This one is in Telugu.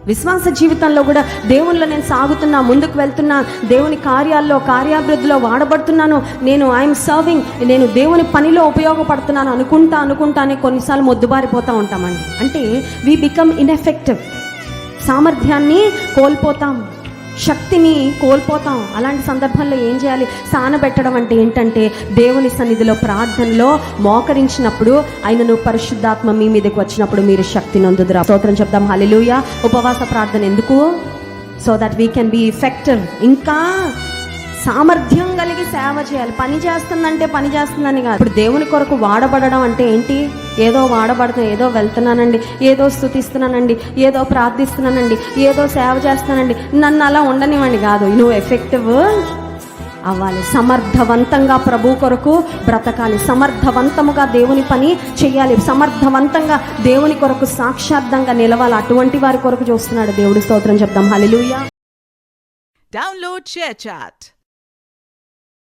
విశ్వాస జీవితంలో కూడా దేవునిలో నేను సాగుతున్నా, ముందుకు వెళ్తున్నా, దేవుని కార్యాల్లో కార్యాభివృద్ధిలో వాడబడుతున్నాను, ఐఎమ్ సర్వింగ్, నేను దేవుని పనిలో ఉపయోగపడుతున్నాను అనుకుంటానే కొన్నిసార్లు మొద్దుబారిపోతూ ఉంటామండి. అంటే వి బికమ్ ఇన్ఎఫెక్టివ్. సామర్థ్యాన్ని కోల్పోతాం, శక్తిని కోల్పోతాం. అలాంటి సందర్భంలో ఏం చేయాలి? సానబెట్టడం అంటే ఏంటంటే దేవుని సన్నిధిలో ప్రార్థనలో మోకరించినప్పుడు ఆయనను పరిశుద్ధాత్మ మీ మీదకి వచ్చినప్పుడు మీరు శక్తి నొందుదురా. స్తోత్రం చెప్దాం. హల్లెలూయా. ఉపవాస ప్రార్థన ఎందుకు? So that we can be effective. ఇంకా సామర్థ్యం కలిగి సేవ చేయాలి. పని చేస్తుందని కాదు. ఇప్పుడు దేవుని కొరకు వాడబడడం అంటే ఏంటి? ఏదో వాడబడుతున్నా, ఏదో వెళ్తున్నానండి, ఏదో స్తుతిస్తున్నానండి, ఏదో ప్రార్థిస్తున్నానండి, ఏదో సేవ చేస్తున్నానండి, నన్ను అలా ఉండనివ్వండి కాదు. నువ్వు ఎఫెక్టివ్ అవ్వాలి. సమర్థవంతంగా ప్రభు కొరకు బ్రతకాలి, సమర్థవంతముగా దేవుని పని చేయాలి, సమర్థవంతంగా దేవుని కొరకు సాక్షార్థంగా నిలవాలి. అటువంటి వారి కొరకు చూస్తున్నాడు దేవుడు. స్తోత్రం చెప్దాం. హల్లెలూయా. Download ShareChat.